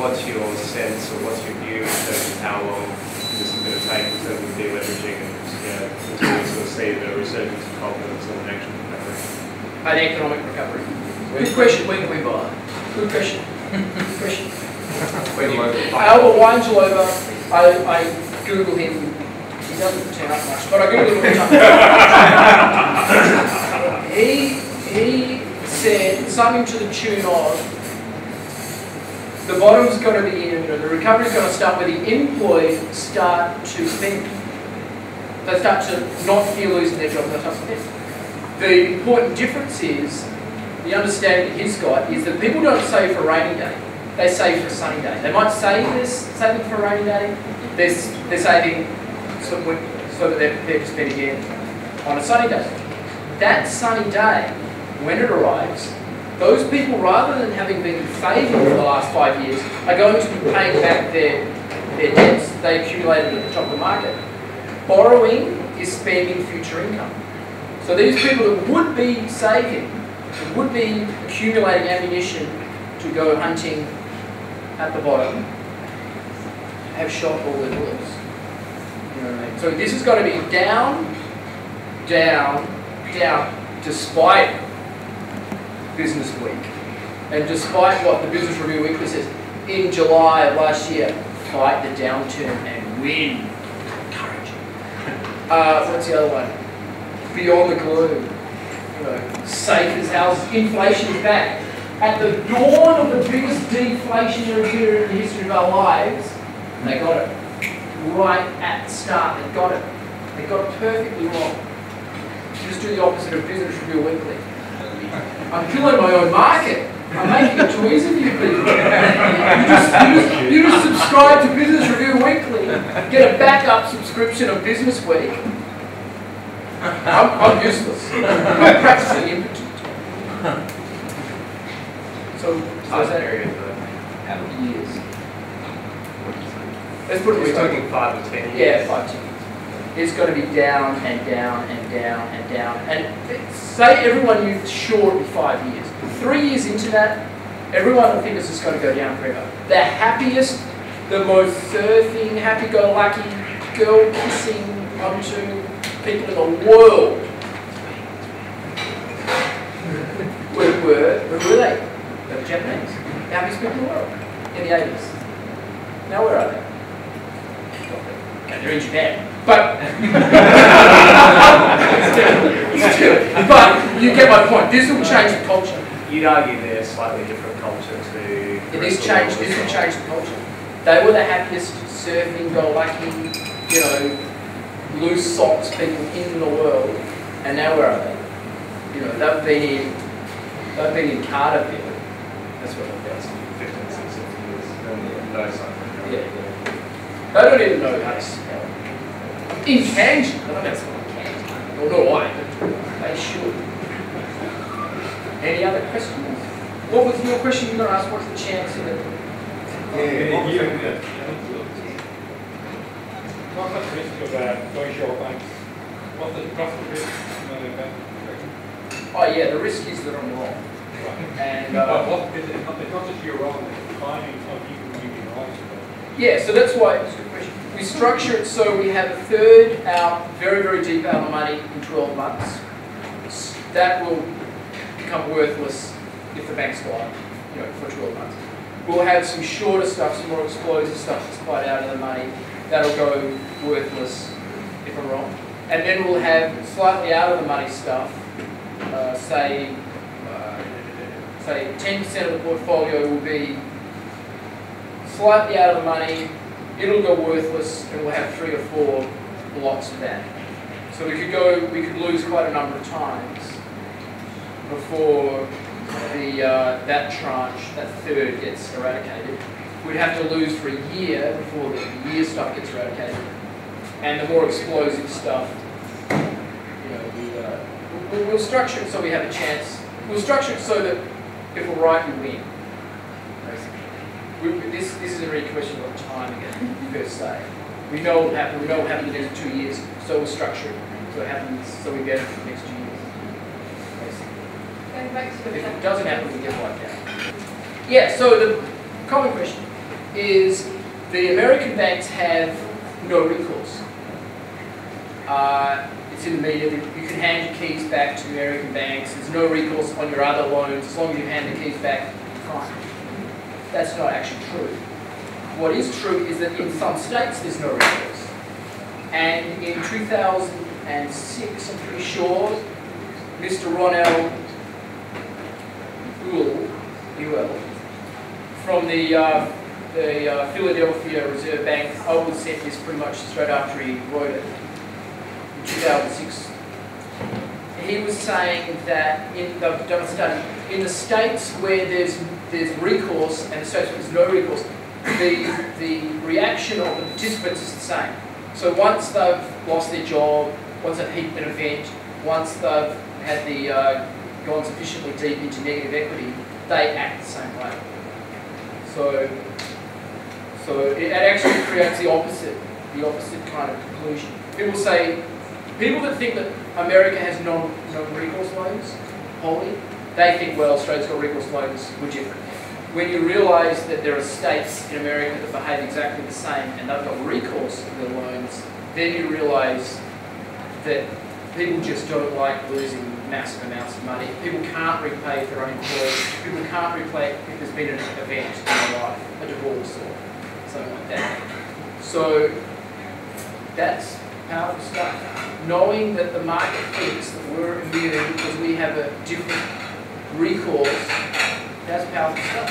what's your sense or what's your view in terms of how long this is going to take in terms of deleveraging and until we sort of see the resurgence of confidence and an actual recovery? An economic recovery. Good question. When can we buy? Good question. Good question. Albert Weinzlover, I Google him. He doesn't turn up much, but I Google him all the time. He said something to the tune of, the bottom's going to be in, the recovery's going to start where the employed start to spend. They start to not feel losing their job, they start to spend. The important difference is, the understanding that he's got is that people don't save for a rainy day, they save for a sunny day. They might save this, saving for a rainy day, they're saving so that they're prepared to spend again on a sunny day. That sunny day, when it arrives, those people, rather than having been saving for the last 5 years, are going to be paying back their debts they accumulated at the top of the market. Borrowing is spending future income. So these people that would be saving, that would be accumulating ammunition to go hunting at the bottom, have shot all their bullets. You know what I mean? So this is going to be down, down, down, despite Business Week. And despite what the Business Review Weekly says, in July of last year, fight the downturn and win. Courage. What's the other one? Beyond the gloom. You know, safe as houses. Inflation is back. At the dawn of the biggest deflationary period in the history of our lives, they got it. Right at the start, they got it. They got it perfectly wrong. You just do the opposite of Business Review Weekly. I'm killing my own market. I'm making it too easy for you people. You just subscribe to Business Review Weekly, get a backup subscription of Business Week. I'm useless. I'm practically impotent. So, how's that area for how many years? Let's put it this way. We're talking 5 to 10 years. Yeah, 5 to 10 years. It's going to be down and down and down and down. And say everyone knew sure it'd be 5 years. 3 years into that, everyone will think it's just going to go down forever. The happiest, the most surfing, happy-go-lucky, girl-kissing onto people in the world who were they? They were Japanese. The happiest people in the world in the 80s. Now where are they? Okay, they're in Japan. But you get my point. This will change the culture. You'd argue they're a slightly different culture to. This will change the culture. They were the happiest surfing, go-lucky, you know, loose socks people in the world, and now where are they? You know, they've been in Carterville. That's what they've done. 15, 16 years. No sign. Yeah. They don't even know how to spell. Intangible. I don't know that's what I can. Or no, I. They should. Any other questions? What was your question you were going to ask? What's the chance of it? What's the risk of going short banks? What's the risk? Oh yeah, the risk is that I'm wrong. And it's not just you're wrong, it's finding some people you can right. Yeah, so that's why it's a good question. We structure it so we have a third out, very, very deep out of money in 12 months. That will become worthless if the banks go up, you know, for 12 months. We'll have some shorter stuff, some more explosive stuff that's quite out of the money. That'll go worthless if I'm wrong. And then we'll have slightly out of the money stuff, say 10% of the portfolio will be slightly out of the money, it'll go worthless, and we'll have 3 or 4 blocks of that. So we could lose quite a number of times before that tranche, that third, gets eradicated. We'd have to lose for a year before the year stuff gets eradicated. And the more explosive stuff, you know, we'll structure it so we have a chance. We'll structure it so that if we're right, we win. This is a really question of time again, per se. We know what will happen. We know what will happen in the next 2 years, so we'll structure it so it happens, so we get it for the next 2 years. Basically. If it doesn't happen, we get wiped out. Yeah. So the common question: is the American banks have no recourse. It's in the media that you can hand your keys back to the American banks. There's no recourse on your other loans. As long as you hand the keys back, fine. That's not actually true. What is true is that in some states there's no recourse. And in 2006, I'm pretty sure, Mr. Ronell Ewell from the Philadelphia Reserve Bank, I would said this pretty much straight after he wrote it in 2006. He was saying that they've done a study in the states where there's recourse and the states where there's no recourse, the reaction of the participants is the same. So once they've lost their job, once they've hit an event, once they've had gone sufficiently deep into negative equity, they act the same way. So it actually creates the opposite kind of conclusion. People that think that America has non-recourse loans, wholly, they think, well, Australia's got recourse loans, we're different. When you realise that there are states in America that behave exactly the same and they've got recourse to their loans, then you realise that people just don't like losing massive amounts of money. People can't repay their own employees. People can't repay if there's been an event in their life, a divorce or something like that. So that's powerful stuff. Knowing that the market thinks that we're immune because we have a different recourse, that's powerful stuff.